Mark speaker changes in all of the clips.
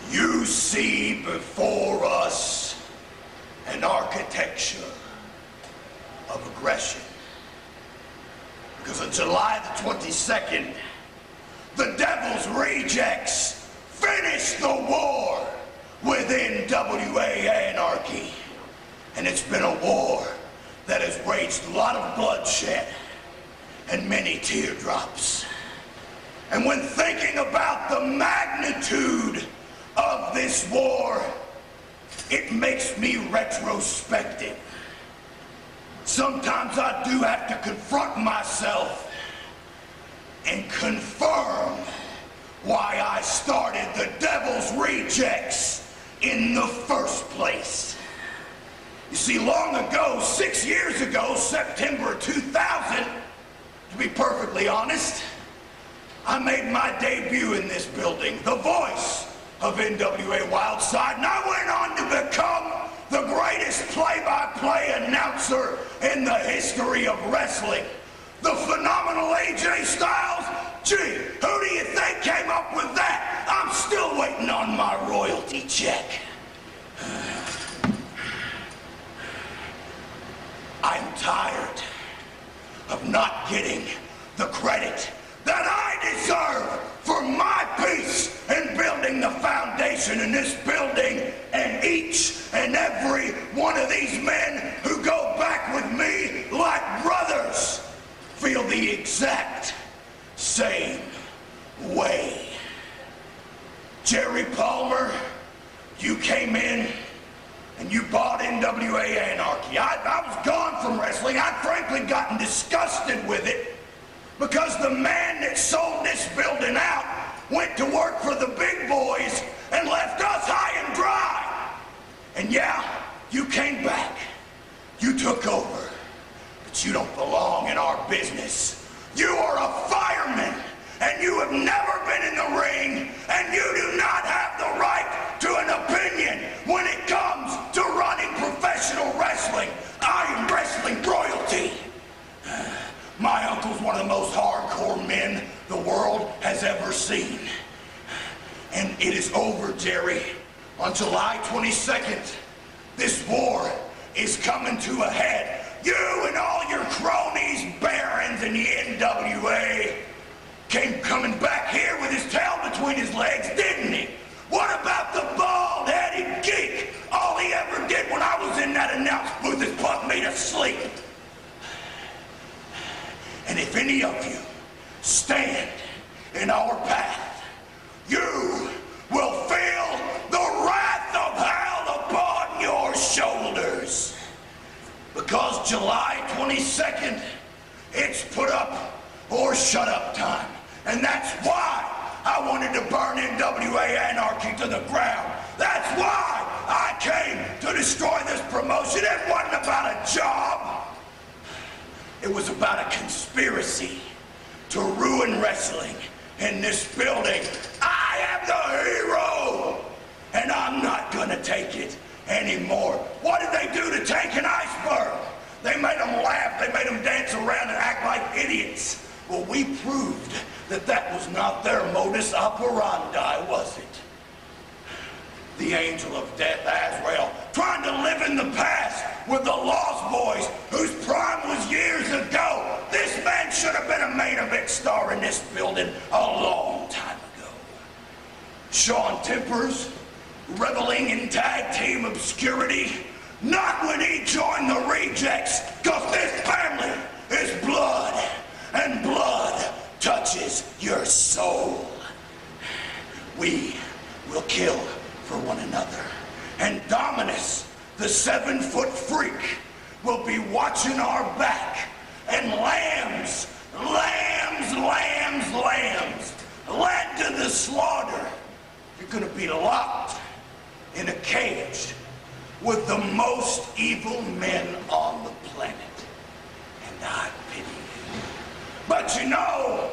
Speaker 1: You see before us an architecture of aggression. Because on July the 22nd, the Devil's Rejects finished the war with NWA Anarchy. And it's been a war that has raged a lot of bloodshed and many teardrops. And when thinking about the magnitude of this war, it makes me retrospective. Sometimes I do have to confront myself and confirm why I started the Devil's Rejects in the first place. You see, long ago, 6 years ago, September 2000, to be perfectly honest, I made my debut in this building, the voice of NWA Wildside, and I went on to become the greatest play-by-play announcer in the history of wrestling. The phenomenal AJ Styles. Gee, who do you think came up with that? I'm still waiting on my royalty check. I'm tired of not getting the credit that I deserve for my piece in building the foundation in this building, and each and every one of these men who go back with me like brothers feel the exact same way. Jerry Palmer, you came in and you bought NWA Anarchy. I was gone from wrestling. I'd frankly gotten disgusted with it because the man that sold this building out went to work for the big boys and left us high and dry. And yeah, you came back. You took over. But you don't belong in our business. You are a fireman, and you have never been in the ring, and you do not have the right to an opinion when it comes to running professional wrestling. I am wrestling royalty. My uncle's one of the most hardcore men the world has ever seen. And it is over, Jerry. On July 22nd, this war is coming to a head. You and all your cronies, barons, and the NWA came coming back here with his tail between his legs, didn't he? What about the bald-headed geek? All he ever did when I was in that announce booth is put me to sleep. And if any of you stand in our path, you will feel the wrath of hell upon your shoulders. Because July 22nd, it's put up or shut up time. And that's why I wanted to burn NWA Anarchy to the ground. That's why I came to destroy this promotion. It wasn't about a job. It was about a conspiracy to ruin wrestling in this building. I am the hero, and I'm not gonna take it anymore. What did they do to Tank and Iceberg? They made them laugh, they made them dance around and act like idiots. Well, we proved that that was not their modus operandi, was it? The angel of death, Azrael, trying to live in the past with the Lost Boys, whose prime was years ago. This man should have been a main event star in this building a long time ago. Shawn Tempers, reveling in tag team obscurity, not when he joined the Rejects, because this family is blood, and blood touches your soul. We will kill for one another. And Dominus, the 7-foot freak, will be watching our back. And lambs, lambs, lambs, lambs, led to the slaughter. You're gonna be locked in a cage with the most evil men on the planet. And I pity you. But you know,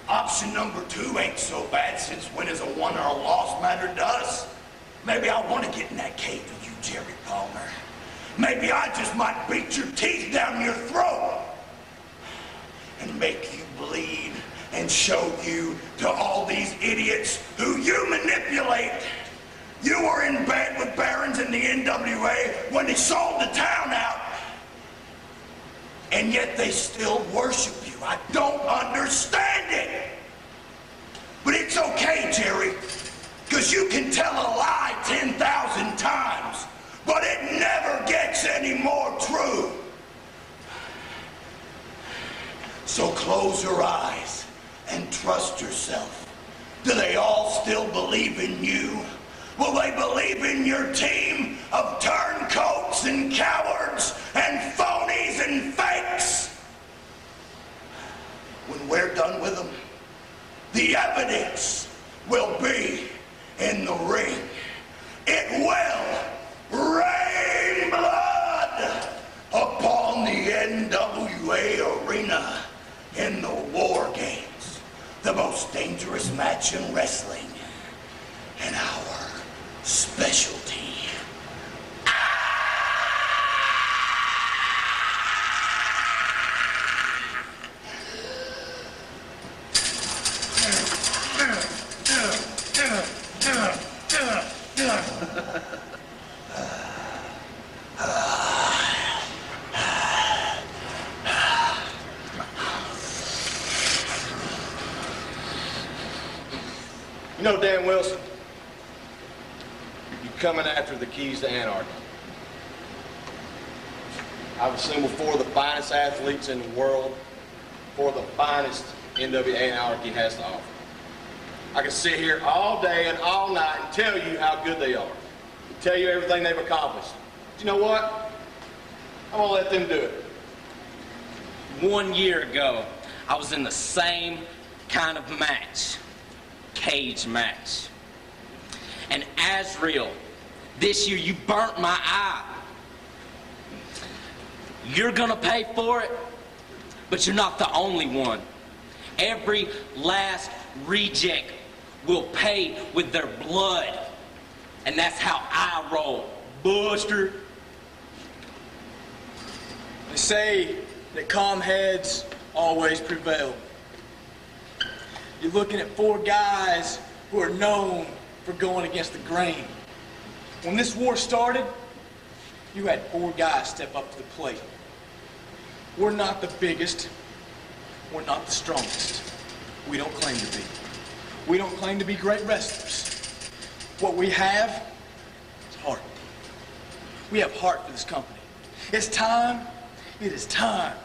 Speaker 1: option number 2 ain't so bad, since when is a won or a loss matter to us? Maybe I want to get in that cage with you, Jerry Palmer. Maybe I just might beat your teeth down your throat and make you bleed and show you to all these idiots who you manipulate You were in bed with barons in the NWA when they sold the town out. And yet they still worship you. I don't understand it. But it's okay, Jerry, because you can tell a lie 10,000 times, but it never gets any more true. So close your eyes and trust yourself. Do they all still believe in you? Will they believe in your team of turncoats and cowards and phonies and fakes? When we're done with them, the evidence will be in the ring. It will rain blood upon the NWA arena in the War Games, the most dangerous match in wrestling, and our specialty.
Speaker 2: You know, Dan Wilson, you're coming after the keys to anarchy. I've assembled 4 of the finest athletes in the world, 4 of the finest NWA Anarchy has to offer. I can sit here all day and all night and tell you how good they are, tell you everything they've accomplished. But you know what? I'm gonna let them do it.
Speaker 3: 1 year ago, I was in the same kind of match. Cage match. And Azrael, this year you burnt my eye. You're gonna pay for it, but you're not the only one. Every last reject will pay with their blood. And that's how I roll, Buster.
Speaker 4: They say that calm heads always prevail. You're looking at 4 guys who are known for going against the grain. When this war started, you had 4 guys step up to the plate. We're not the biggest. We're not the strongest. We don't claim to be. We don't claim to be great wrestlers. What we have is heart. We have heart for this company. It is time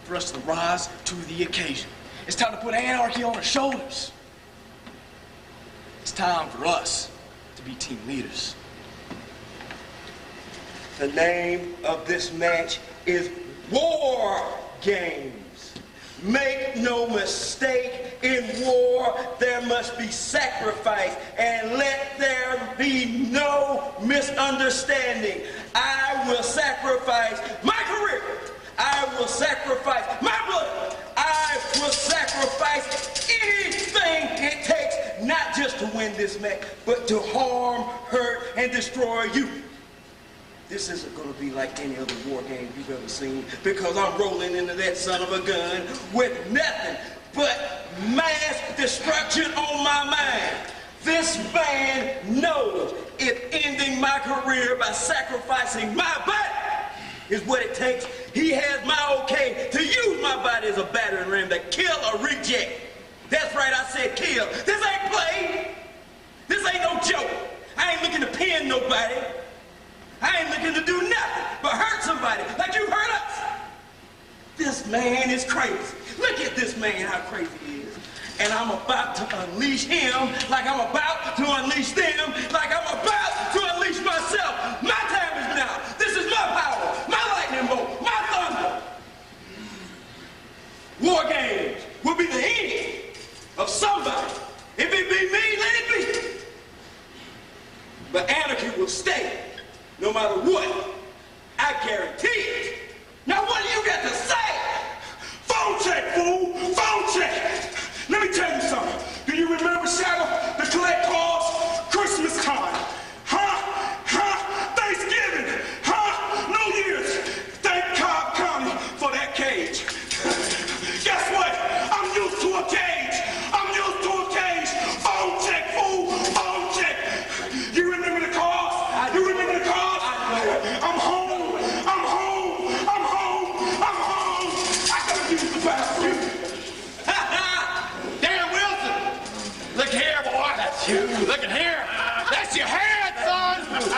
Speaker 4: for us to rise to the occasion. It's time to put anarchy on our shoulders. It's time for us to be team leaders.
Speaker 5: The name of this match is War Games. Make no mistake, in war there must be sacrifice, and let there be no misunderstanding. I will sacrifice my career. I will sacrifice my blood. I will sacrifice anything it takes, not just to win this match, but to harm, hurt, and destroy you. This isn't going to be like any other war game you've ever seen, because I'm rolling into that son of a gun with nothing but mass destruction on my mind. This man knows if ending my career by sacrificing my body is what it takes, he has my okay to use my body as a battering ram to kill a reject. That's right, I said kill. This ain't play. This ain't no joke. I ain't looking to pin nobody. I ain't looking to do nothing but hurt somebody like you hurt us. This man is crazy. Look at this man, how crazy he is. And I'm about to unleash him like I'm about to unleash them, like I'm about to unleash myself. My time is now. This is my power, my lightning bolt, my thunder. War Games will be the end of somebody. If it be me, let it be. But anarchy will stay, no matter what. I guarantee it. Now what do you got to say?
Speaker 1: Phone check, fool! Phone check! Let me tell you something. Do you remember, Shadow, the collect calls? Christmas time. Thanksgiving. New Year's. Thank Cobb County for that cage. Guess what? I'm used to a cage. I'm used to a cage. Phone check, fool. Phone check.
Speaker 2: Look at here. That's your head, son. Nobody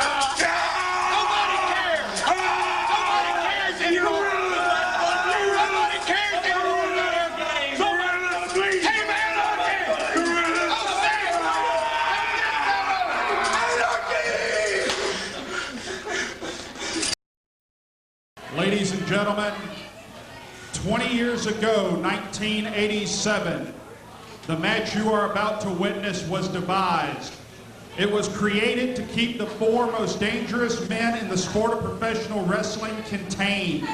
Speaker 2: cares. Nobody cares anymore. Nobody cares anymore. Hey, man,
Speaker 6: Ladies and gentlemen, 20 years ago, 1987, the match you are about to witness was devised. It was created to keep the four most dangerous men in the sport of professional wrestling contained.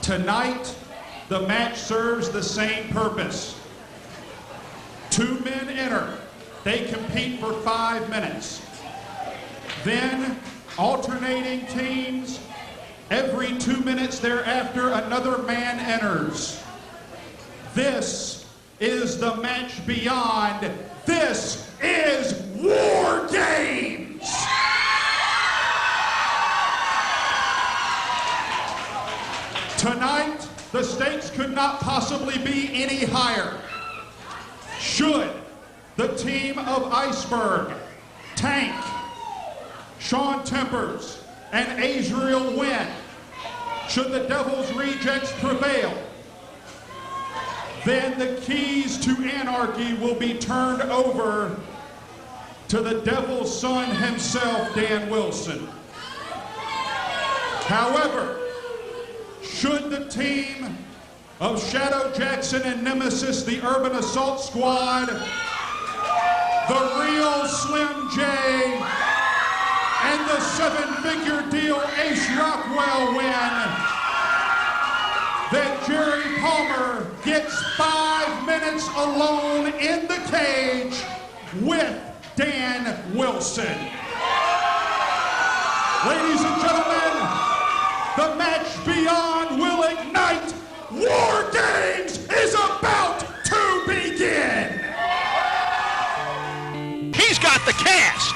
Speaker 6: Tonight, the match serves the same purpose. 2 men enter. They compete for 5 minutes. Then, alternating teams, every 2 minutes thereafter, another man enters. This is the match beyond. This is War Games! Tonight, the stakes could not possibly be any higher. Should the team of Iceberg, Tank, Shawn Tempers, and Azrael win, should the Devil's Rejects prevail, then the keys to anarchy will be turned over to the Devil's son himself, Dan Wilson. However, should the team of Shadow Jackson and Nemesis, the Urban Assault Squad, the real Slim J, and the 7-figure deal Ace Rockwell win, then Jerry Palmer gets 5 minutes alone in the cage with Dan Wilson. Ladies and gentlemen, the match beyond will ignite. War Games is about to begin.
Speaker 7: He's got the cast.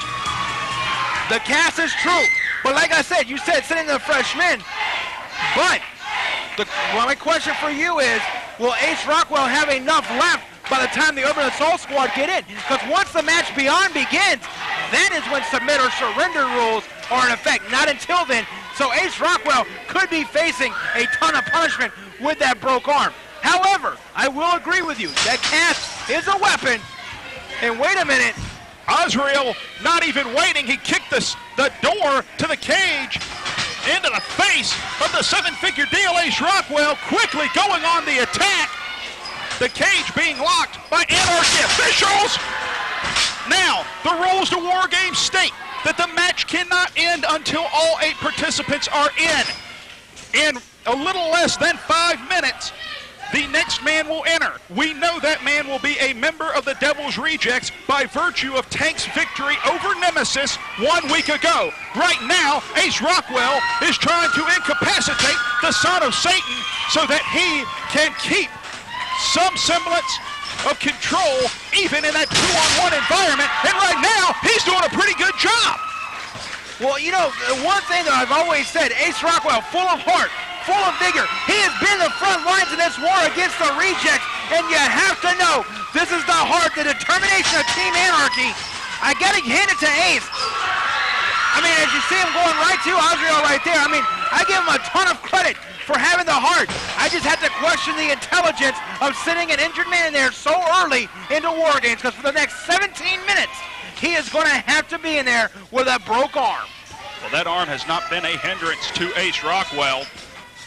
Speaker 7: The cast is true. But like I said, you said sitting the freshmen. But my question for you is, will Ace Rockwell have enough left by the time the Urban Assault Squad get in? Because once the match beyond begins, that is when submit or surrender rules are in effect. Not until then. So Ace Rockwell could be facing a ton of punishment with that broke arm. However, I will agree with you. That cast is a weapon. And wait a minute.
Speaker 6: Azrael, not even waiting, he kicked the door to the cage into the face of the 7-figure deal. Ace Rockwell quickly going on the attack. The cage being locked by Anarchy officials. Now, the rules to War Games state that the match cannot end until all 8 participants are in. In a little less than 5 minutes, the next man will enter. We know that man will be a member of the Devil's Rejects by virtue of Tank's victory over Nemesis 1 week ago. Right now, Ace Rockwell is trying to incapacitate the son of Satan so that he can keep some semblance of control even in that 2-on-1 environment. And right now, he's doing a pretty good job.
Speaker 7: Well, you know, one thing that I've always said, Ace Rockwell, full of heart, full of vigor. He has been the front lines in this war against the Rejects, and you have to know, this is the heart, the determination of Team Anarchy. I gotta hand it to Ace. I mean, as you see him going right to Azrael right there, I mean, I give him a ton of credit for having the heart. I just had to question the intelligence of sending an injured man in there so early into War Games, because for the next 17 minutes, he is going to have to be in there with a broke arm.
Speaker 6: Well, that arm has not been a hindrance to Ace Rockwell.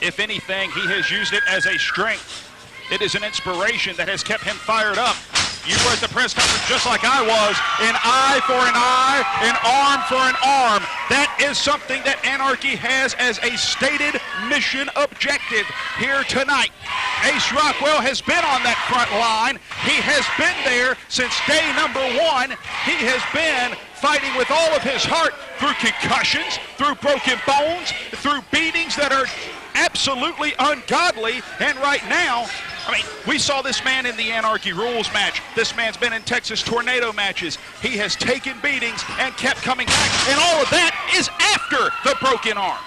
Speaker 6: If anything, he has used it as a strength. It is an inspiration that has kept him fired up. You were at the press conference just like I was. An eye for an eye, an arm for an arm. That is something that Anarchy has as a stated mission objective here tonight. Ace Rockwell has been on that front line. He has been there since day number 1. He has been fighting with all of his heart through concussions, through broken bones, through beatings that are absolutely ungodly. And right now, I mean, we saw this man in the Anarchy Rules match. This man's been in Texas Tornado matches. He has taken beatings and kept coming back. And all of that is after the broken arm.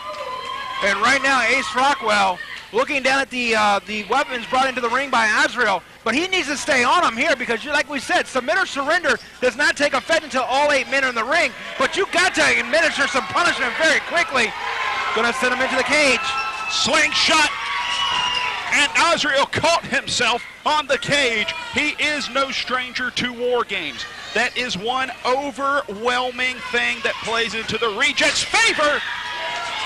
Speaker 7: And right now, Ace Rockwell looking down at the weapons brought into the ring by Azrael. but he needs to stay on him here because, like we said, submit or surrender does not take effect until all 8 men are in the ring, but you got to administer some punishment very quickly. Gonna send him into the cage.
Speaker 6: Slingshot, and Azrael caught himself on the cage. He is no stranger to war games. That is one overwhelming thing that plays into the Rejects' favor.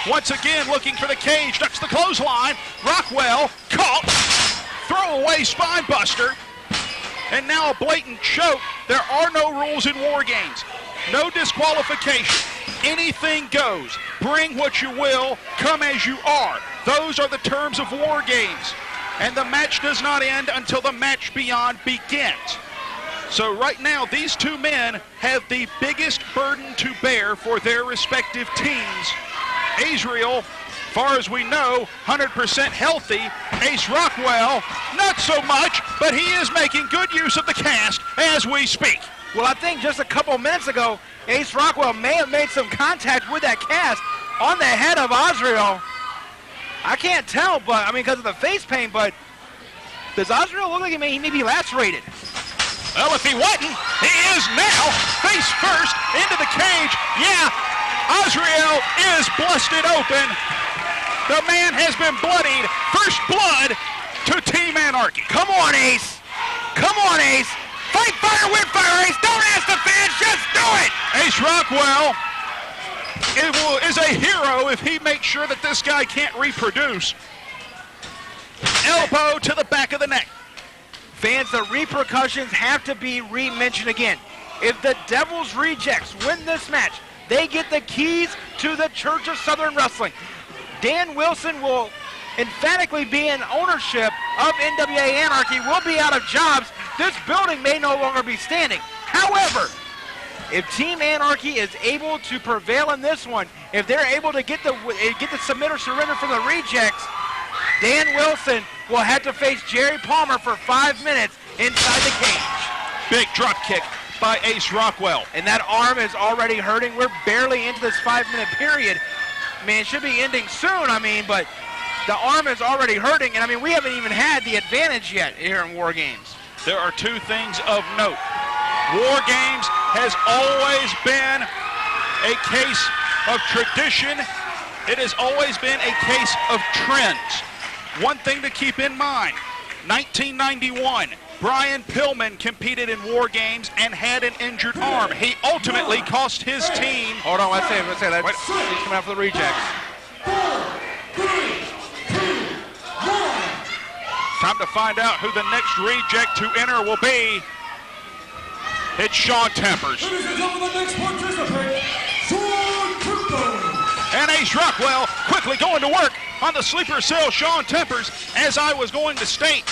Speaker 6: Once again, looking for the cage, ducks the clothesline. Rockwell caught, throwaway spine buster, and now a blatant choke. There are no rules in war games. No disqualification. Anything goes. Bring what you will, come as you are. Those are the terms of war games. And the match does not end until the match beyond begins. So right now, these two men have the biggest burden to bear for their respective teams. Azrael, far as we know, 100% healthy. Ace Rockwell, not so much, but he is making good use of the cast as we speak.
Speaker 7: Well, I think just a couple minutes ago, Ace Rockwell may have made some contact with that cast on the head of Azrael. I can't tell, but I mean, because of the face paint, but does Azrael look like he may be lacerated?
Speaker 6: Well, if he wasn't, he is now face first into the cage. Yeah, Azrael is busted open. The man has been bloodied. First blood to Team Anarchy.
Speaker 7: Come on, Ace. Come on, Ace. Fight fire with fire, Ace. Don't ask the fans, just do it.
Speaker 6: Ace Rockwell is a hero if he makes sure that this guy can't reproduce. Elbow to the back of the neck.
Speaker 7: Fans, the repercussions have to be re-mentioned again. If the Devil's Rejects win this match, they get the keys to the Church of Southern Wrestling. Dan Wilson will emphatically be in ownership of NWA Anarchy, will be out of jobs. This building may no longer be standing. However, if Team Anarchy is able to prevail in this one, if they're able to get the submit or surrender from the Rejects, Dan Wilson will have to face Jerry Palmer for 5 minutes inside the cage.
Speaker 6: Big drop kick by Ace Rockwell.
Speaker 7: And that arm is already hurting. We're barely into this 5-minute period. I mean, it should be ending soon, but the arm is already hurting. And, we haven't even had the advantage yet here in War Games.
Speaker 6: There are two things of note. War Games has always been a case of tradition. It has always been a case of trends. One thing to keep in mind, 1991, Brian Pillman competed in War Games and had an injured arm. He ultimately cost his team.
Speaker 7: Hold on, let's say that. He's coming out for the Rejects.
Speaker 1: 4, 3, 2, 1.
Speaker 6: Time to find out who the next Reject to enter will be. It's Shawn Tempers.
Speaker 1: Ladies and gentlemen, the next participant, Shawn Tempers.
Speaker 6: And Ace Rockwell quickly going to work on the sleeper cell, Shawn Tempers. As I was going to state,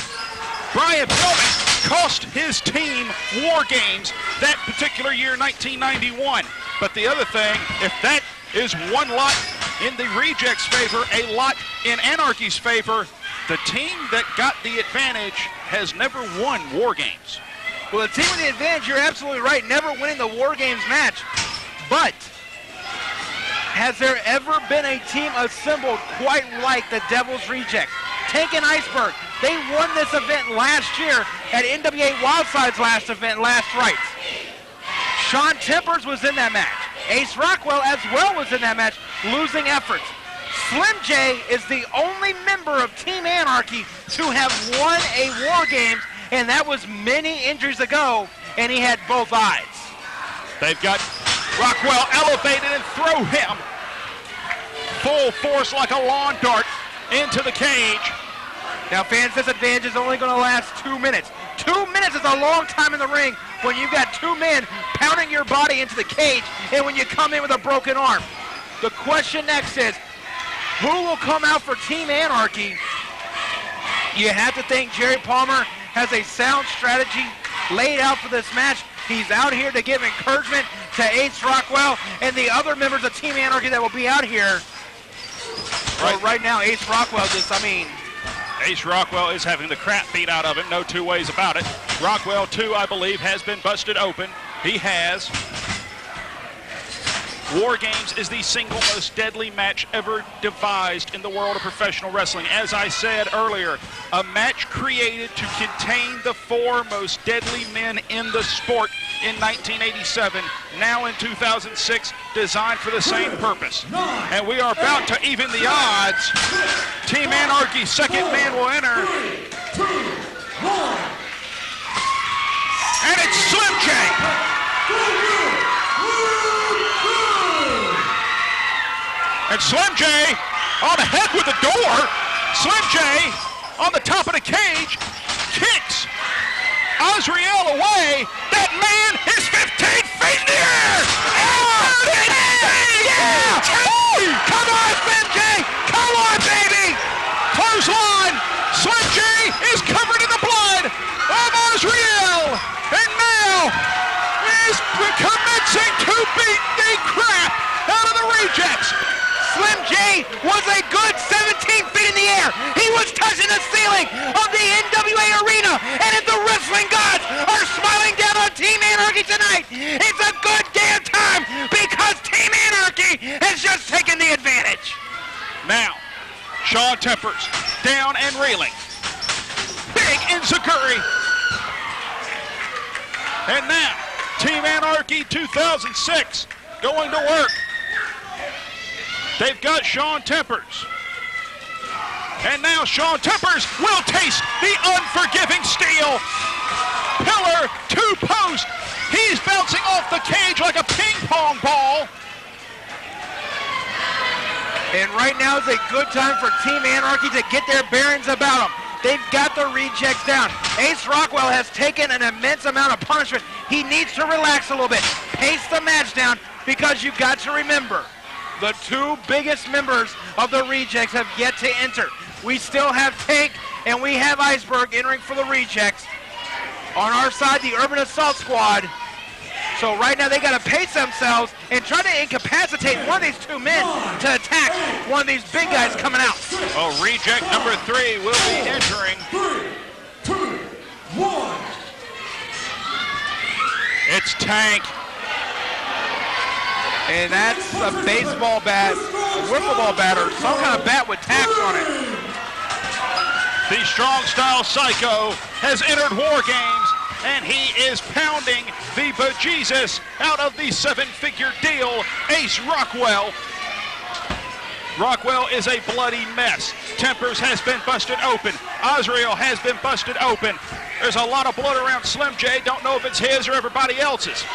Speaker 6: Brian Pillman cost his team War Games that particular year, 1991. But the other thing, if that is one lot in the Rejects' favor, a lot in Anarchy's favor, the team that got the advantage has never won War Games.
Speaker 7: Well, the team with the advantage, you're absolutely right, never winning the War Games match. But has there ever been a team assembled quite like the Devil's Rejects? Tank and Iceberg, they won this event last year at NWA Wildside's last event, Last Rites. Shawn Tempers was in that match. Ace Rockwell as well was in that match, losing efforts. Slim J is the only member of Team Anarchy to have won a War Games, and that was many injuries ago, and he had both eyes.
Speaker 6: They've got Rockwell elevated and throw him full force like a lawn dart into the cage.
Speaker 7: Now, fans, this advantage is only going to last 2 minutes. 2 minutes is a long time in the ring when you've got two men pounding your body into the cage and when you come in with a broken arm. The question next is, who will come out for Team Anarchy? You have to think Jerry Palmer has a sound strategy laid out for this match. He's out here to give encouragement to Ace Rockwell and the other members of Team Anarchy that will be out here. Right now, Ace Rockwell
Speaker 6: Ace Rockwell is having the crap beat out of him, no two ways about it. Rockwell, too, I believe, has been busted open. He has. War Games is the single most deadly match ever devised in the world of professional wrestling. As I said earlier, a match created to contain the 4 most deadly men in the sport in 1987, now in 2006, designed for the same purpose. And we are about to even the odds. Team Anarchy's second man will enter.
Speaker 1: 3, 2, 1.
Speaker 6: And it's Slim J. And Slim J on ahead with the door. Slim J on the top of the cage kicks Azrael away. That man is 15 feet in the air. Yeah! Come on, Slim J. Come on, baby. Clothesline. Slim J is covered in the blood of Azrael. And now is commencing to beat the crap out of the rejects.
Speaker 7: Slim J was a good 17 feet in the air. He was touching the ceiling of the NWA arena. And if the wrestling gods are smiling down on Team Anarchy tonight, it's a good damn time because Team Anarchy has just taken the advantage.
Speaker 6: Now, Shawn Tempers down and reeling. Big Enziguri. And now, Team Anarchy 2006 going to work. They've got Shawn Tempers. And now Shawn Tempers will taste the unforgiving steel. Pillar to post. He's bouncing off the cage like a ping pong ball.
Speaker 7: And right now is a good time for Team Anarchy to get their bearings about them. They've got the rejects down. Ace Rockwell has taken an immense amount of punishment. He needs to relax a little bit. Pace the match down because you've got to remember, the 2 biggest members of the rejects have yet to enter. We still have Tank and we have Iceberg entering for the rejects. On our side, the Urban Assault Squad. So right now they got to pace themselves and try to incapacitate one of these 2 men to attack one of these big guys coming out.
Speaker 6: Oh, reject number 3 will be entering.
Speaker 1: 3, 2, 1.
Speaker 6: It's Tank.
Speaker 7: And that's a baseball bat, a wiffle ball bat, or some kind of bat with tacks on it.
Speaker 6: The Strong Style Psycho has entered War Games, and he is pounding the bejesus out of the 7-figure deal, Ace Rockwell. Rockwell is a bloody mess. Tempers has been busted open. Azrael has been busted open. There's a lot of blood around Slim J. Don't know if it's his or everybody else's.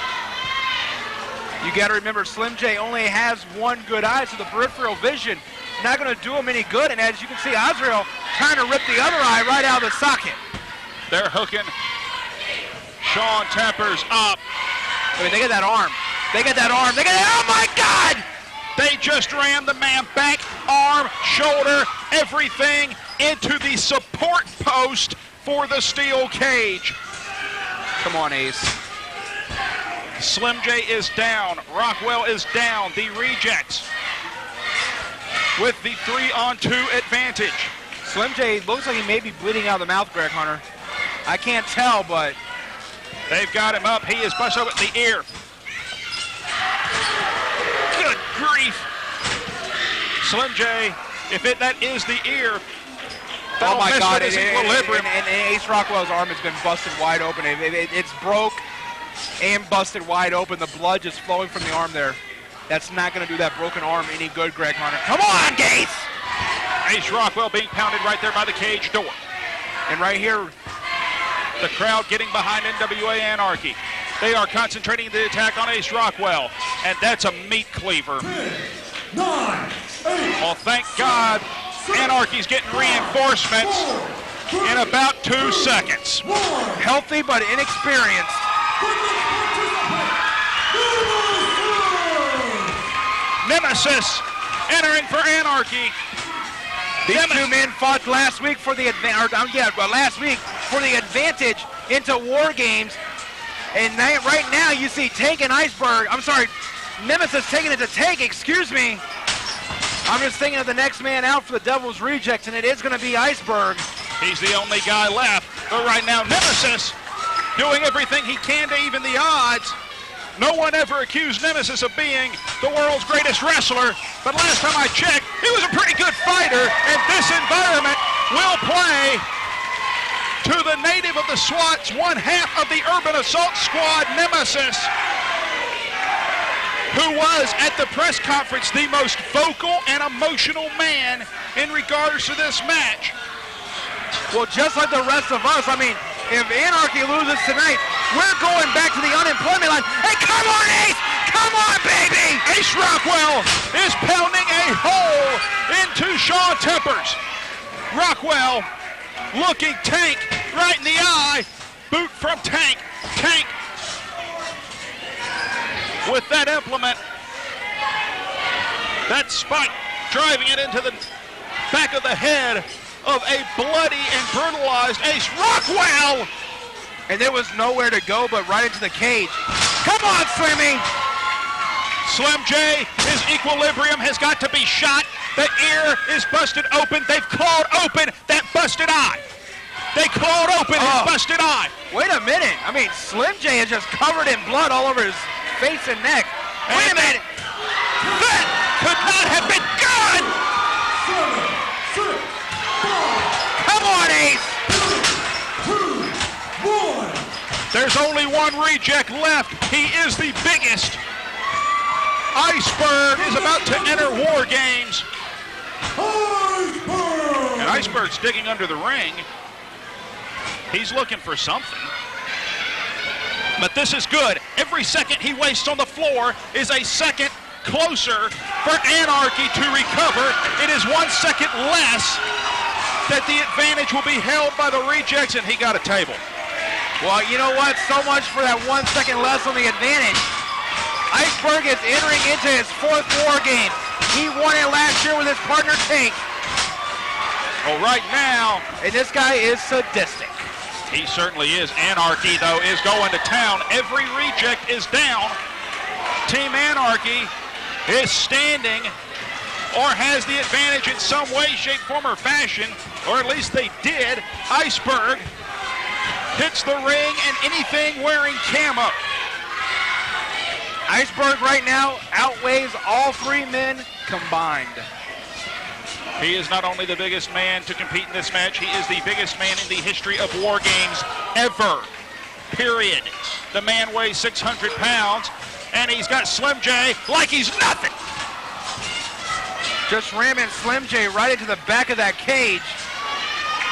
Speaker 7: You got to remember, Slim J only has 1 good eye, so the peripheral vision not going to do him any good. And as you can see, Azrael trying to rip the other eye right out of the socket.
Speaker 6: They're hooking Shawn Tempers up.
Speaker 7: I mean, they got that arm. They got that arm. They got that, oh my God!
Speaker 6: They just ran the man back, arm, shoulder, everything into the support post for the steel cage.
Speaker 7: Come on, Ace.
Speaker 6: Slim J is down. Rockwell is down. The rejects with the 3-on-2 advantage.
Speaker 7: Slim J looks like he may be bleeding out of the mouth, Greg Hunter. I can't tell, but
Speaker 6: they've got him up. He is busted over the ear. Good grief. Slim J, if that is the ear,
Speaker 7: oh my God,
Speaker 6: his equilibrium.
Speaker 7: And Ace Rockwell's arm has been busted wide open. It's broke and busted wide open. The blood just flowing from the arm there. That's not going to do that broken arm any good, Greg Hunter. Come on, Gates!
Speaker 6: Ace Rockwell being pounded right there by the cage door.
Speaker 7: And right here,
Speaker 6: the crowd getting behind NWA Anarchy. They are concentrating the attack on Ace Rockwell, and that's a meat cleaver.
Speaker 1: 10, 9, 8,
Speaker 6: well, thank God Anarchy's getting reinforcements in about 2 seconds.
Speaker 7: Healthy but inexperienced.
Speaker 6: Nemesis entering for Anarchy.
Speaker 7: These 2 men fought last week for the last week for the advantage into War Games. And right now you see Tank and Iceberg. I'm sorry, Nemesis taking it to Tank, excuse me. I'm just thinking of the next man out for the Devil's Rejects, and it is going to be Iceberg.
Speaker 6: He's the only guy left. But right now, Nemesis doing everything he can to even the odds. No one ever accused Nemesis of being the world's greatest wrestler, but last time I checked, he was a pretty good fighter, and this environment will play to the native of the SWATs, one half of the Urban Assault Squad, Nemesis, who was at the press conference the most vocal and emotional man in regards to this match.
Speaker 7: Well, just like the rest of us, I mean, if Anarchy loses tonight, we're going back to the unemployment line. Hey, come on, Ace! Come on, baby!
Speaker 6: Ace Rockwell is pounding a hole into Shawn Tempers. Rockwell looking Tank right in the eye. Boot from Tank. Tank with that implement. That spike driving it into the back of the head of a bloody and brutalized Ace Rockwell.
Speaker 7: And there was nowhere to go but right into the cage. Come on, Slimmy!
Speaker 6: Slim J, his equilibrium has got to be shot. The ear is busted open. They've clawed open that busted eye. They clawed open his busted eye.
Speaker 7: Wait a minute. I mean, Slim J is just covered in blood all over his face and neck. Wait a minute.
Speaker 6: That could not have been good.
Speaker 7: Come on, Ace.
Speaker 6: There's only one reject left. He is the biggest. Iceberg is about to enter War Games. And Iceberg's digging under the ring. He's looking for something. But this is good. Every second he wastes on the floor is a second closer for Anarchy to recover. It is 1 second less that the advantage will be held by the rejects, and he got a table.
Speaker 7: Well, you know what? So much for that 1 second less on the advantage. Iceberg is entering into his 4th War Game. He won it last year with his partner Tank.
Speaker 6: Well, right now,
Speaker 7: and this guy is sadistic.
Speaker 6: He certainly is. Anarchy, though, is going to town. Every reject is down. Team Anarchy is standing or has the advantage in some way, shape, form, or fashion, or at least they did. Iceberg hits the ring and anything wearing camo.
Speaker 7: Iceberg right now outweighs all 3 men combined.
Speaker 6: He is not only the biggest man to compete in this match, he is the biggest man in the history of War Games ever, period. The man weighs 600 pounds, and he's got Slim J like he's nothing.
Speaker 7: Just ramming Slim J right into the back of that cage.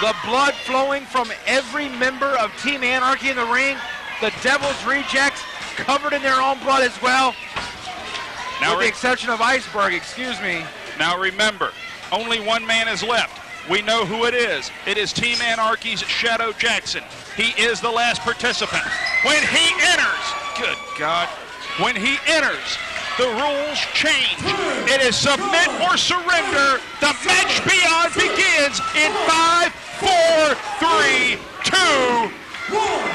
Speaker 7: The blood flowing from every member of Team Anarchy in the ring. The Devil's Rejects covered in their own blood as well. Now, with the exception of Iceberg, excuse me.
Speaker 6: Now remember, only one man is left. We know who it is. It is Team Anarchy's Shadow Jackson. He is the last participant. When he enters, good God, when he enters, the rules change. It is submit or surrender. The match beyond begins in 5, 4, 3, 2, 1.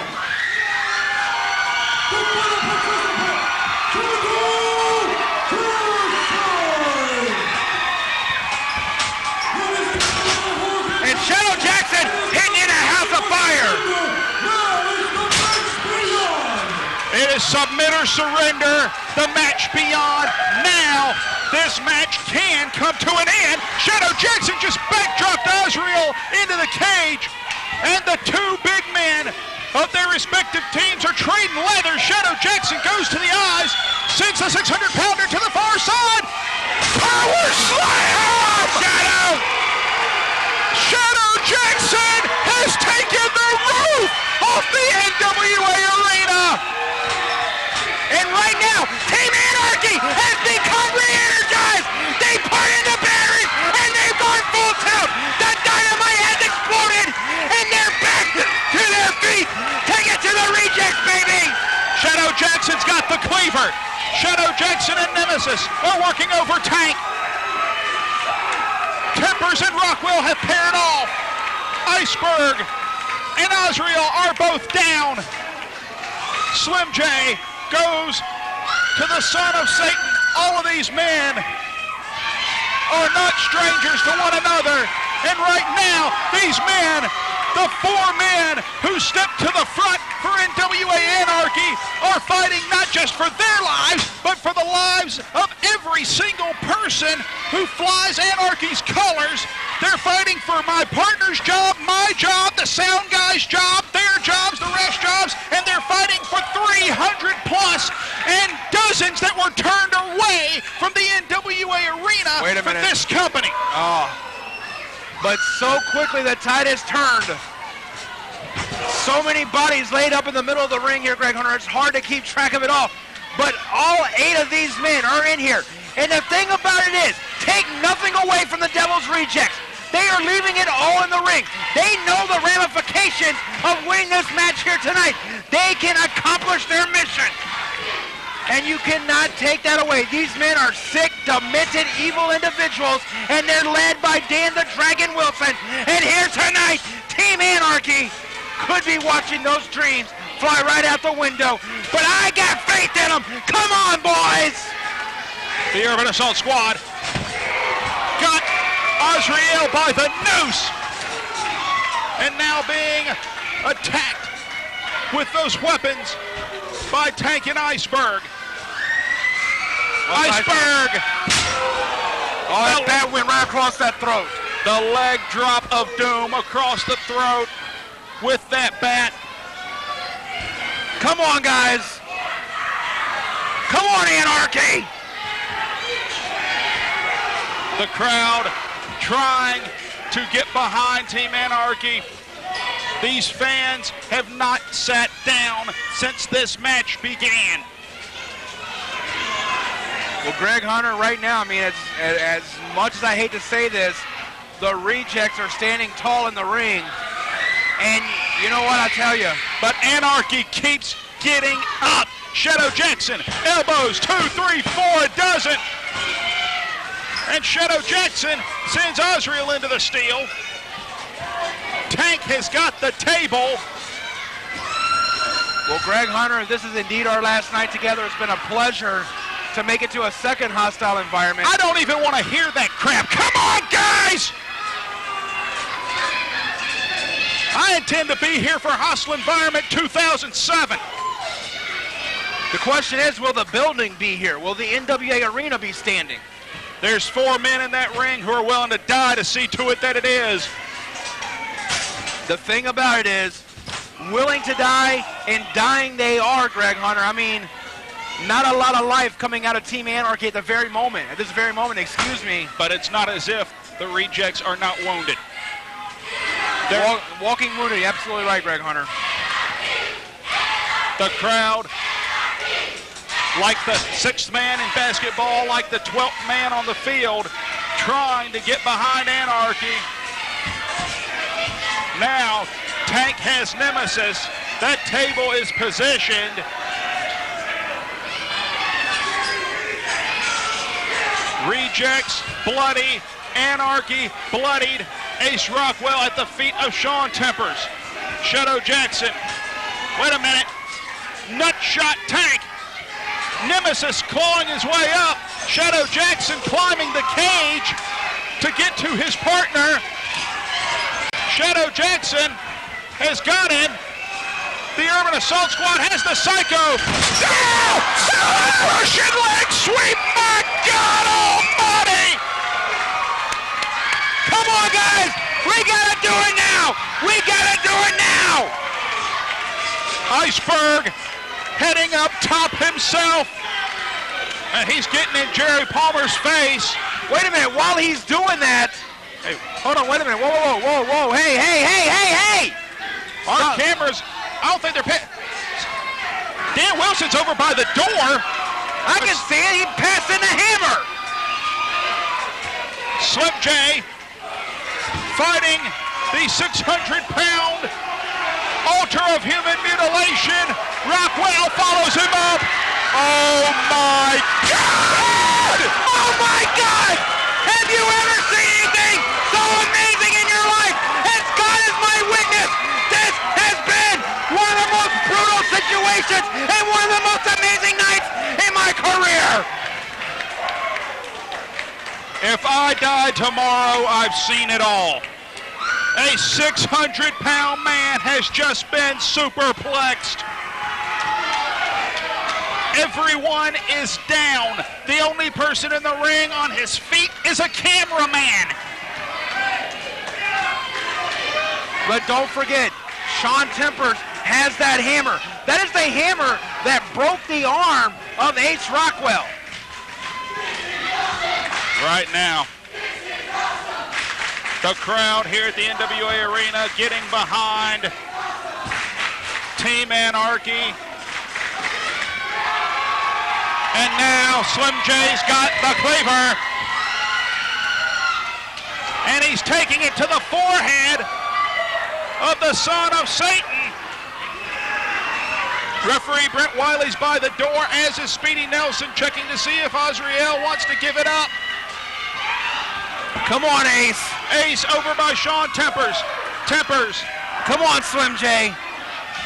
Speaker 7: Shadow Jackson hitting in a house of fire.
Speaker 6: It is submit or surrender. The match beyond. Now, this match can come to an end. Shadow Jackson just backdropped Azrael into the cage. And the 2 big men of their respective teams are trading leather. Shadow Jackson goes to the eyes, sends the 600-pounder to the far side. Power slam! Shadow! Shadow Jackson has taken the roof off the NWA arena.
Speaker 7: And right now, Team Anarchy has become re-energized. They put in the batteries and they've gone full tilt. The dynamite has exploded and they're back to their feet. Take it to the rejects, baby.
Speaker 6: Shadow Jackson's got the cleaver. Shadow Jackson and Nemesis are working over Tank. Tempers and Rockwell have paired off. Iceberg and Azrael are both down. Slim J goes to the son of Satan. All of these men are not strangers to one another. And right now, these men The four men who stepped to the front for NWA Anarchy are fighting not just for their lives, but for the lives of every single person who flies Anarchy's colors. They're fighting for my partner's job, my job, the sound guy's job, their jobs, the rest jobs, and they're fighting for 300 plus and dozens that were turned away from the NWA arena for this company.
Speaker 7: Oh. But so quickly the tide has turned. So many bodies laid up in the middle of the ring here, Greg Hunter. It's hard to keep track of it all. But all 8 of these men are in here. And the thing about it is, take nothing away from the Devil's Rejects. They are leaving it all in the ring. They know the ramifications of winning this match here tonight. They can accomplish their mission. And you cannot take that away. These men are sick, demented, evil individuals, and they're led by Dan the Dragon Wilson. And here tonight, Team Anarchy could be watching those dreams fly right out the window. But I got faith in them. Come on, boys.
Speaker 6: The Urban Assault Squad got Azrael by the noose. And now being attacked with those weapons by Tank and Iceberg. Iceberg!
Speaker 7: Oh, that went right across that throat.
Speaker 6: The leg drop of doom across the throat with that bat.
Speaker 7: Come on, guys. Come on, Anarchy.
Speaker 6: The crowd trying to get behind Team Anarchy. These fans have not sat down since this match began.
Speaker 7: Well, Greg Hunter, right now, I mean, as much as I hate to say this, the Rejects are standing tall in the ring. And you know what, I tell you.
Speaker 6: But Anarchy keeps getting up. Shadow Jackson, elbows, 2, 3, 4, it doesn't. And Shadow Jackson sends Azrael into the steel. Tank has got the table.
Speaker 7: Well, Greg Hunter, this is indeed our last night together. It's been a pleasure to make it to a second hostile environment.
Speaker 6: I don't even want to hear that crap. Come on, guys! I intend to be here for Hostile Environment 2007.
Speaker 7: The question is, will the building be here? Will the NWA arena be standing?
Speaker 6: There's 4 men in that ring who are willing to die to see to it that it is.
Speaker 7: The thing about it is, willing to die, and dying they are, Greg Hunter. I mean, not a lot of life coming out of Team Anarchy at the very moment. At this very moment, excuse me.
Speaker 6: But it's not as if the Rejects are not wounded.
Speaker 7: They're walking wounded. You're absolutely right, Greg Hunter.
Speaker 6: The crowd, like the 6th man in basketball, like the 12th man on the field, trying to get behind Anarchy. Now, Tank has Nemesis. That table is positioned. Rejects, bloody. Anarchy, bloodied. Ace Rockwell at the feet of Shawn Tempers. Shadow Jackson. Wait a minute. Nutshot Tank. Nemesis clawing his way up. Shadow Jackson climbing the cage to get to his partner. Shadow Jackson has got him. The Urban Assault Squad has the Psycho. Oh! Russian leg sweep! My God almighty!
Speaker 7: Come on, guys! We gotta do it now! We gotta do it now!
Speaker 6: Iceberg heading up top himself. And he's getting in Jerry Palmer's face.
Speaker 7: Wait a minute, while he's doing that... Hey, hold on, wait a minute. Whoa, whoa, whoa, whoa, hey, hey, hey, hey, hey!
Speaker 6: Our cameras, I don't think they're paying. Dan Wilson's over by the door.
Speaker 7: I can see it, he passed in the hammer.
Speaker 6: Slim J fighting the 600-pound altar of human mutilation. Rockwell follows him up. Oh my God!
Speaker 7: Oh my God! Have you ever seen anything so amazing in your life? As God is my witness, this has been one of the most brutal situations and one of the most amazing nights in my career.
Speaker 6: If I die tomorrow, I've seen it all. A 600-pound man has just been superplexed. Everyone is down. The only person in the ring on his feet is a cameraman.
Speaker 7: But don't forget, Shawn Tempers has that hammer. That is the hammer that broke the arm of Ace Rockwell.
Speaker 6: Right now, the crowd here at the NWA Arena getting behind Team Anarchy. And now Slim J's got the cleaver. And he's taking it to the forehead of the son of Satan. Referee Brent Wiley's by the door, as is Speedy Nelson, checking to see if Azrael wants to give it up.
Speaker 7: Come on, Ace.
Speaker 6: Ace over by Shawn Tempers. Tempers.
Speaker 7: Come on, Slim J.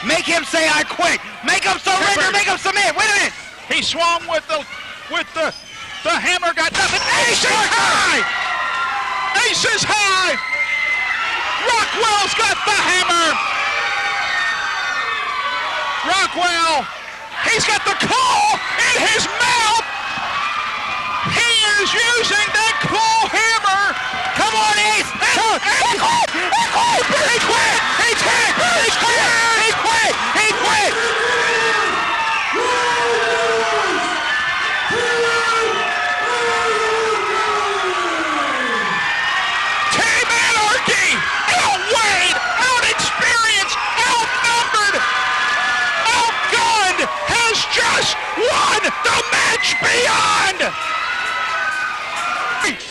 Speaker 7: Make him say I quit. Make him surrender.
Speaker 6: Tempers.
Speaker 7: Make him submit. Wait a minute.
Speaker 6: He swung with the hammer, got nothing. Ace is high! Ace is high! Rockwell's got the hammer! Rockwell, he's got the claw in his mouth! He is using that claw hammer!
Speaker 7: Come on, Ace! He quit! He quit! He quit! He quit! He quit! He quit! He quit!
Speaker 6: Team Anarchy! Outweighed! Outexperienced! Outnumbered! Outgunned! Has just won the match beyond!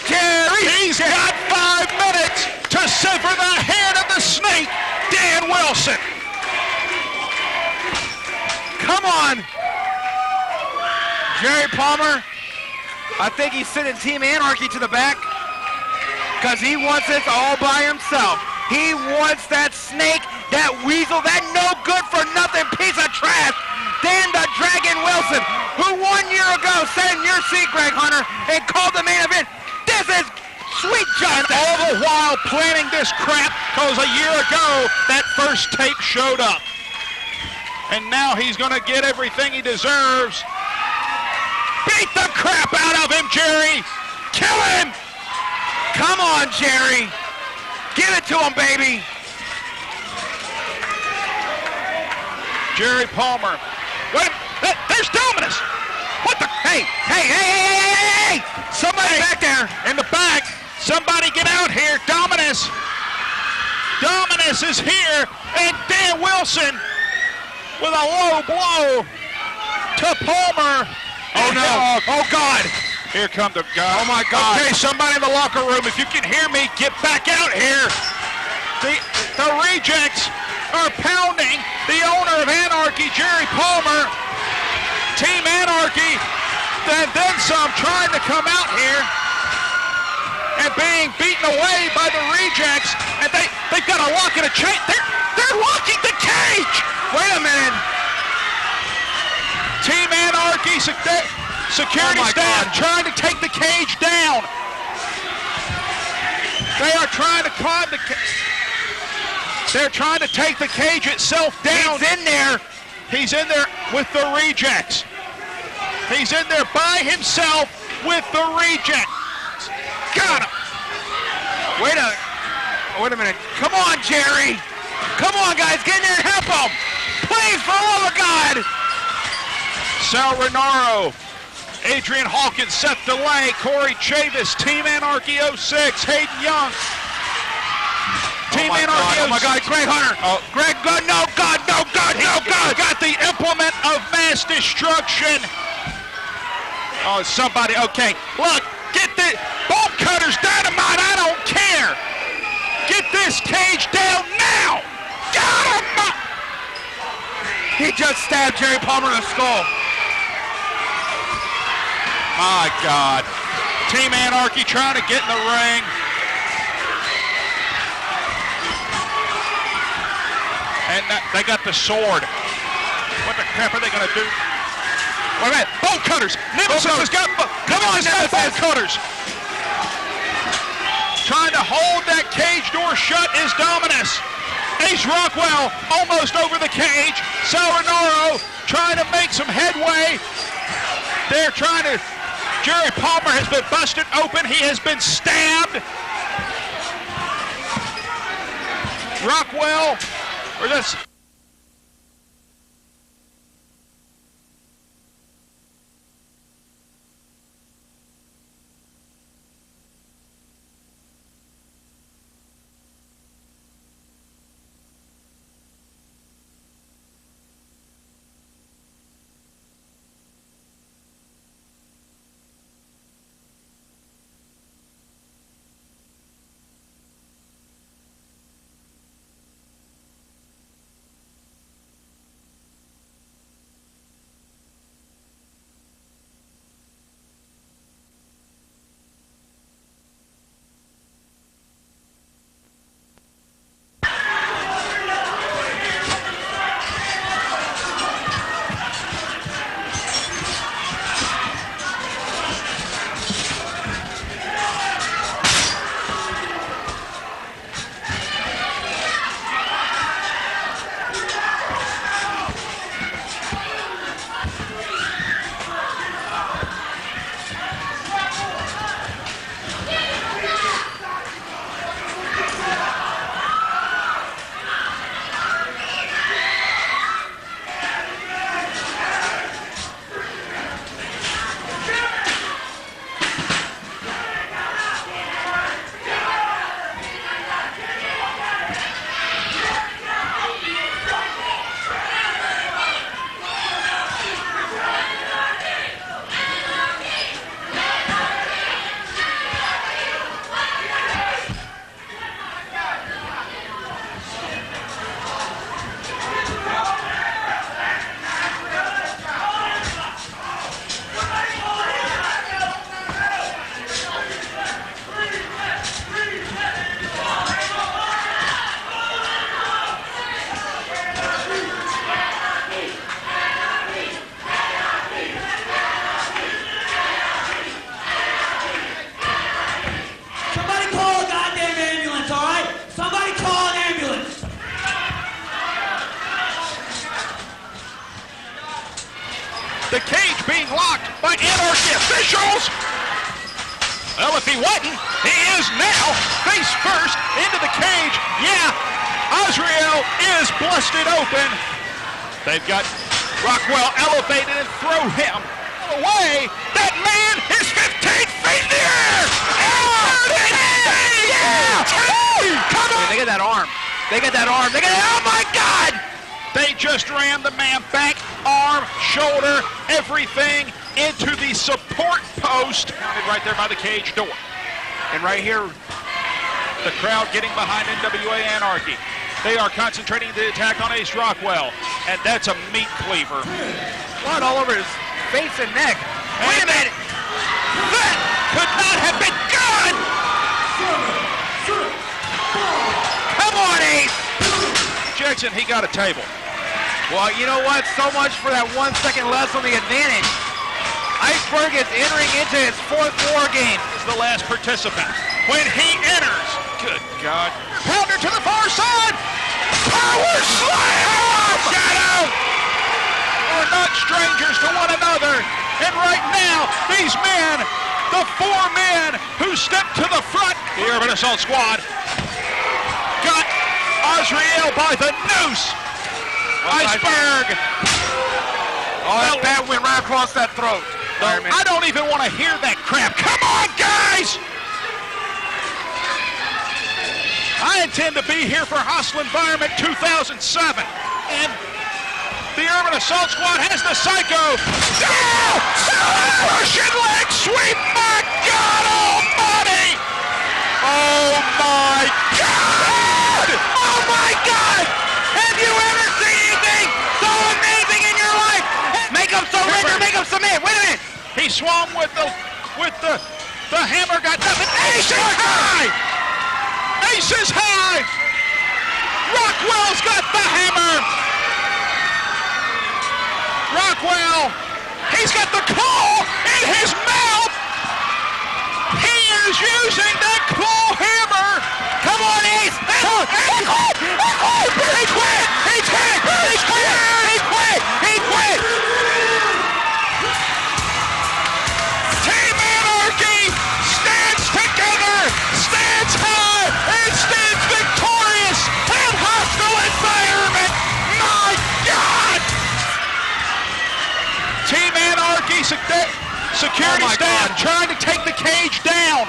Speaker 7: Jerry!
Speaker 6: He's got 5 minutes to sever the head of the snake, Dan Wilson.
Speaker 7: Come on! Jerry Palmer, I think he's sending Team Anarchy to the back because he wants this all by himself. He wants that snake, that weasel, that no good for nothing piece of trash, Dan the Dragon Wilson, who 1 year ago sat in your seat, Greg Hunter, and called the main event. This is sweet justice.
Speaker 6: And all the while planning this crap, because a year ago that first tape showed up. And now he's going to get everything he deserves. Beat the crap out of him, Jerry. Kill him.
Speaker 7: Come on, Jerry. Give it to him, baby.
Speaker 6: Jerry Palmer. Wait, there's Dominus. What the?
Speaker 7: Hey. Somebody back there.
Speaker 6: In the back. Somebody get out here. Dominus. Dominus is here. And Dan Wilson with a low blow to Palmer.
Speaker 7: Oh, no. Oh, God.
Speaker 6: Here come the guy.
Speaker 7: Oh, my God.
Speaker 6: Okay, somebody in the locker room, if you can hear me, get back out here. The rejects are pounding the owner of Anarchy, Jerry Palmer. Team Anarchy, and then some, trying to come out here and being beaten away by the rejects. And they've got a lock and a chain. They're locking the cage.
Speaker 7: Wait a minute.
Speaker 6: Team Anarchy security staff trying to take the cage down. They are trying to climb the cage. They're trying to take the cage itself down.
Speaker 7: He's in there.
Speaker 6: He's in there with the rejects. He's in there by himself with the rejects. Got him.
Speaker 7: Wait a minute. Come on, Jerry. Come on, guys. Get in there and help him. Please, for the love of God.
Speaker 6: Sal Renaro, Adrian Hawkins, Seth DeLay, Corey Chavis, Team Anarchy 06, Hayden Young. Team Anarchy 06.
Speaker 7: Oh my God, Greg Hunter.
Speaker 6: Oh.
Speaker 7: Greg, God, no, God, no, God, no, God.
Speaker 6: Got the implement of mass destruction. Oh, somebody, okay. Look, get the bolt cutters, dynamite, I don't care. Get this cage down now. Got him.
Speaker 7: He just stabbed Jerry Palmer in the skull.
Speaker 6: My God. Team Anarchy trying to get in the ring. And they got the sword. What the crap are they going to do? Wait a minute. Bolt cutters. Nemesis has got. Come on, Nemesis. Bolt cutters. Trying to hold that cage door shut is Dominus. Ace Rockwell almost over the cage. Sauronoro trying to make some headway. They're trying to, Jerry Palmer has been busted open. He has been stabbed. Rockwell, or this. The cage being locked by Anarchy officials. Well, if he wasn't, he is now face first into the cage. Yeah, Azrael is busted open. They've got Rockwell elevated and throw him away. That man is 15 feet in the air. Yeah! Come on!
Speaker 7: They get that arm. They get that arm. They get that, oh my God!
Speaker 6: They just ran the man back, arm, shoulder, everything into the support post. Right there by the cage door.
Speaker 7: And right here,
Speaker 6: the crowd getting behind NWA Anarchy. They are concentrating the attack on Ace Rockwell, and that's a meat cleaver.
Speaker 7: blood all over his face and neck. Wait a minute!
Speaker 6: That could not have been good!
Speaker 7: Come on, Ace!
Speaker 6: Jackson, he got a table.
Speaker 7: Well, you know what? So much for that 1 second less on the advantage. Iceberg is entering into his fourth war game.
Speaker 6: Is the last participant. When he enters, good God. Pounder to the far side. Power slam! Shadow! We're not strangers to one another. And right now, these men, the four men who stepped to the front, the Urban Assault Squad, got Azrael by the noose. Iceberg.
Speaker 7: Oh, that bat went right across that throat.
Speaker 6: I don't even want to hear that crap. Come on, guys! I intend to be here for Hostile Environment 2007. And the Urban Assault Squad has the Psycho. Russian leg sweep! My God almighty! Oh, my God! Oh, my God! Have you ever seen anything so amazing in your life?
Speaker 7: Make him surrender, make him submit. Wait a minute.
Speaker 6: He swung with the hammer, got nothing. Ace is high! Ace is high! Rockwell's got the hammer! Rockwell, he's got the claw in his mouth! He is using that claw hammer! security staff trying to take the cage down.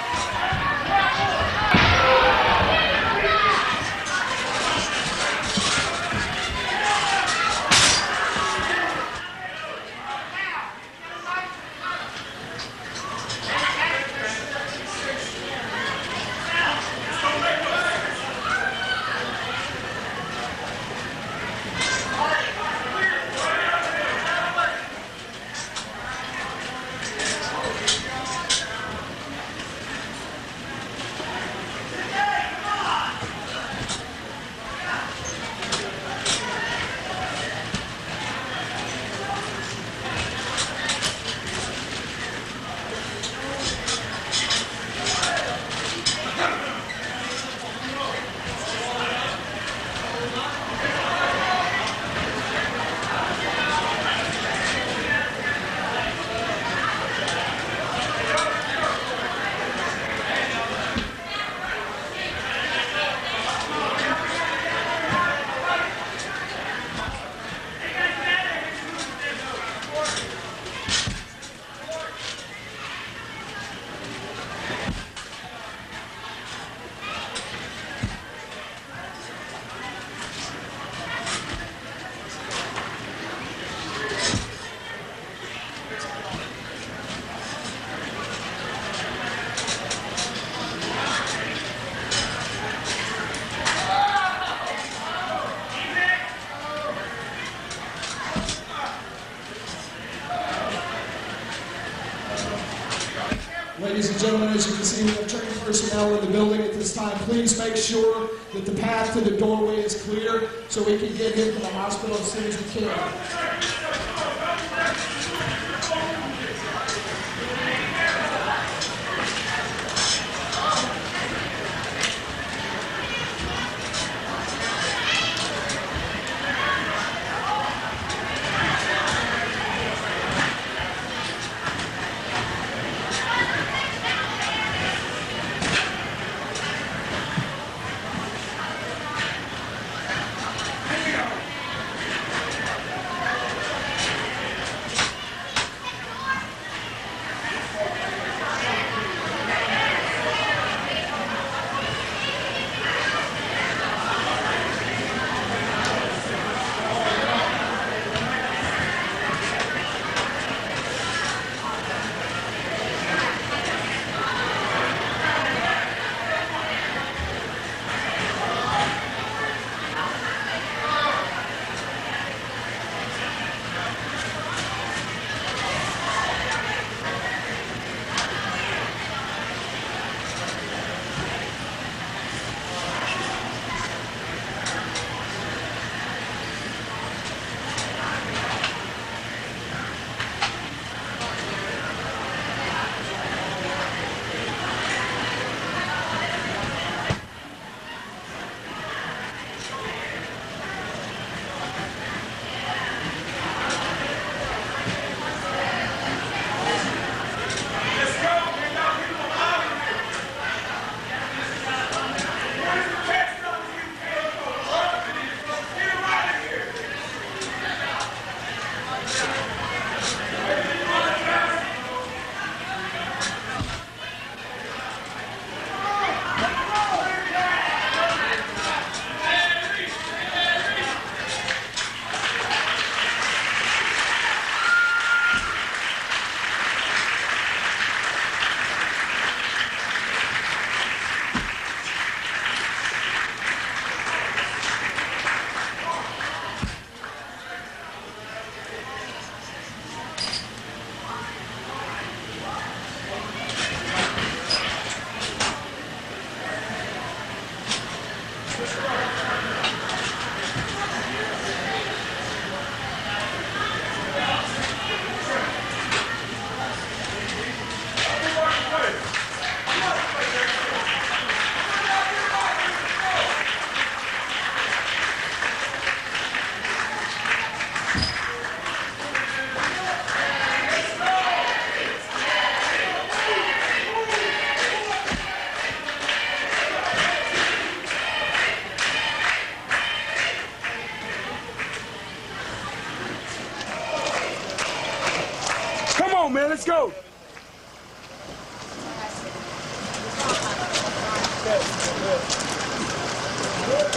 Speaker 8: Ladies and gentlemen, as you can see, we have trained personnel in the building at this time. Please make sure that the path to the doorway is clear so we can get him to the hospital as soon as we can.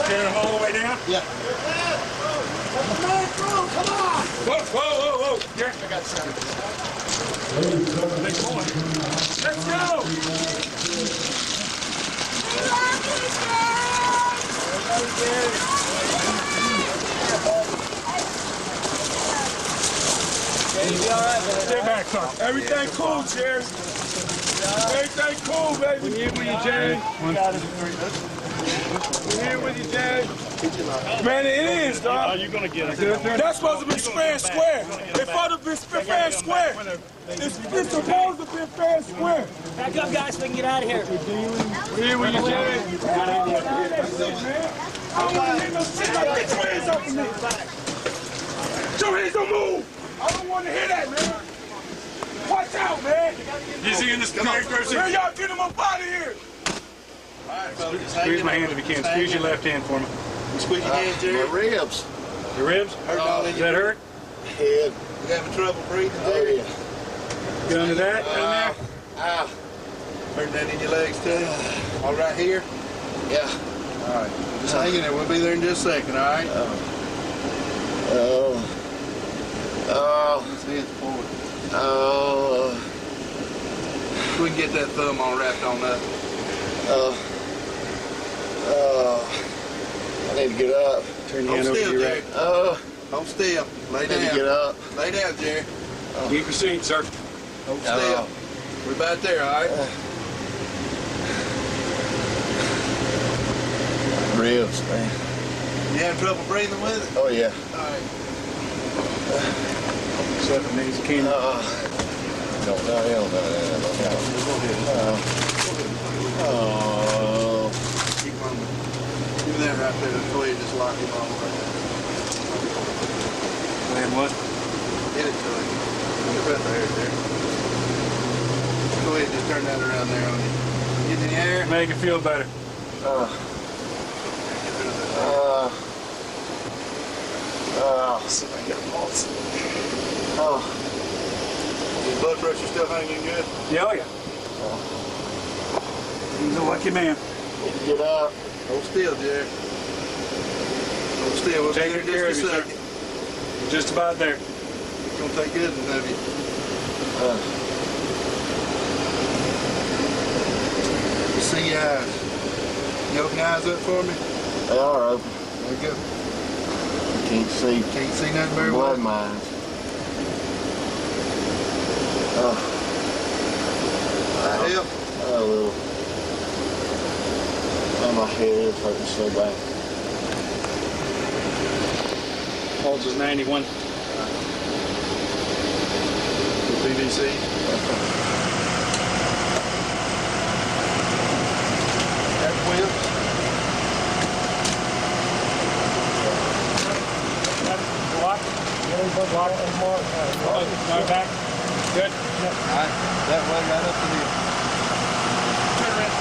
Speaker 9: Carry them all the way down?
Speaker 4: Yeah.
Speaker 9: Whoa, whoa, whoa, whoa. Here, I got some. Big boy. Let's go. Stay back, son.
Speaker 10: Everything cool, Jerry. Everything cool, baby.
Speaker 9: We're here with you, Jerry.
Speaker 10: We're here with you, Jerry. Man, it is, dog.
Speaker 9: Are you going to get it?
Speaker 10: That's supposed to be fair and square. It's supposed to be fair and square. It's supposed to be fair and square.
Speaker 11: Back up, guys, so we can get out of here.
Speaker 10: We're here with you, Jerry. I don't want to hear no shit like get your hands off of me. Get your hands don't move. I don't want to hear that, man. Watch out, man.
Speaker 9: Is he in this person?
Speaker 10: Man, y'all get him up out of here.
Speaker 9: Squeeze my hand if you can. Squeeze your left hand for me.
Speaker 2: Squeeze your hand, Jerry.
Speaker 5: My ribs.
Speaker 9: Your ribs? Does that hurt?
Speaker 5: Head.
Speaker 2: You having trouble breathing,
Speaker 5: Oh,
Speaker 2: Jerry?
Speaker 5: yeah.
Speaker 9: Get under that? Down there?
Speaker 5: Ow.
Speaker 2: Hurt that in your legs, too? All right here?
Speaker 5: Yeah.
Speaker 2: All right. Just hang in there. We'll be there in just a second, all right? Just head forward. We can get that thumb on wrapped on up.
Speaker 5: I need to get up.
Speaker 9: Turn your
Speaker 2: Hold
Speaker 9: hand over to
Speaker 2: still,
Speaker 9: your
Speaker 2: Jerry.
Speaker 9: right.
Speaker 2: Hold still. Lay
Speaker 5: I need to get
Speaker 2: down.
Speaker 5: up.
Speaker 2: Lay down, Jerry.
Speaker 9: Keep your seat, sir.
Speaker 2: Hold still. We're about there, all right?
Speaker 5: Ribs, man.
Speaker 2: You having trouble breathing with it?
Speaker 5: Oh, yeah.
Speaker 2: All right.
Speaker 9: Seven knees, King.
Speaker 5: No, hell no.
Speaker 2: Keep on. Do that right there. Go ahead, just lock him on right there.
Speaker 9: And what?
Speaker 2: Hit it to him. Get right there, there. Go ahead, just turn that around there on you. Get in the air.
Speaker 9: Make it feel better.
Speaker 5: Somebody got a pulse.
Speaker 2: Your blood pressure still hanging good?
Speaker 9: Yeah, oh, yeah. He's a lucky man.
Speaker 5: Get up.
Speaker 2: Hold still, Jerry. Hold still. We'll
Speaker 9: Take
Speaker 2: be
Speaker 9: care
Speaker 2: there
Speaker 9: of
Speaker 2: just
Speaker 9: you,
Speaker 2: a
Speaker 9: sir.
Speaker 2: second.
Speaker 9: You're just about there.
Speaker 2: It's going to take good of you. See your eyes. You open your eyes up for me?
Speaker 5: They are open.
Speaker 2: There you go.
Speaker 5: Can't see.
Speaker 2: Can't see nothing very
Speaker 5: Blood
Speaker 2: well.
Speaker 5: in my eyes.
Speaker 2: That help?
Speaker 5: A little. Oh, my head is hurting so bad.
Speaker 9: Pulse is 91.
Speaker 2: PVC. That whips.
Speaker 9: Going back. Good.
Speaker 2: That way right up to the...
Speaker 9: Turn around.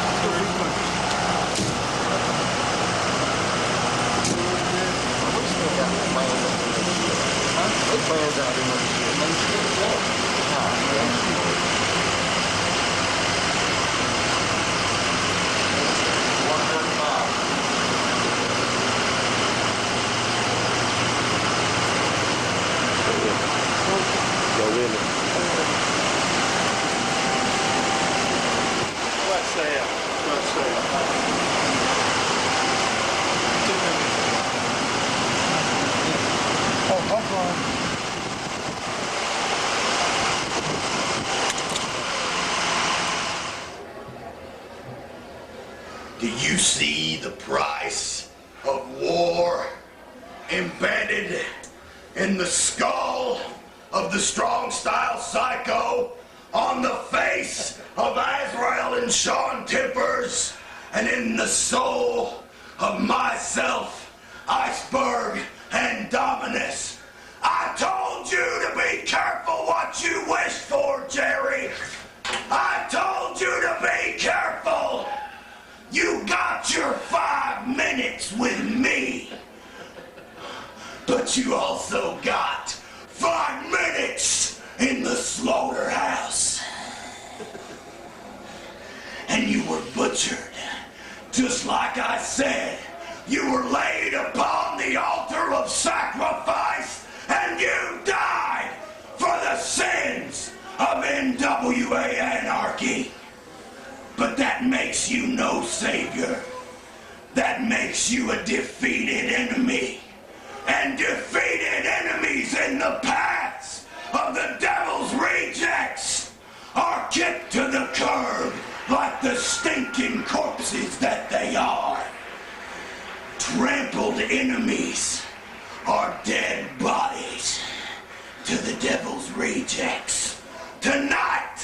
Speaker 1: Do you see the price of war embedded in the skull of the strong-style psycho on the face of Azrael and Shawn Tippers and in the soul of myself, Iceberg, and Dominus? I told you to be careful what you wish for, Jerry. I told you to be careful. You got your 5 minutes with me. But you also got 5 minutes in the slaughterhouse. And you were butchered Just like I said, you were laid upon the altar of sacrifice, and you died for the sins of NWA Anarchy. But that makes you no savior. That makes you a defeated enemy. And defeated enemies in the paths of the devil's rejects are kicked to the curb like the stinking corpses that they are. Trampled enemies are dead bodies to the devil's rejects. Tonight,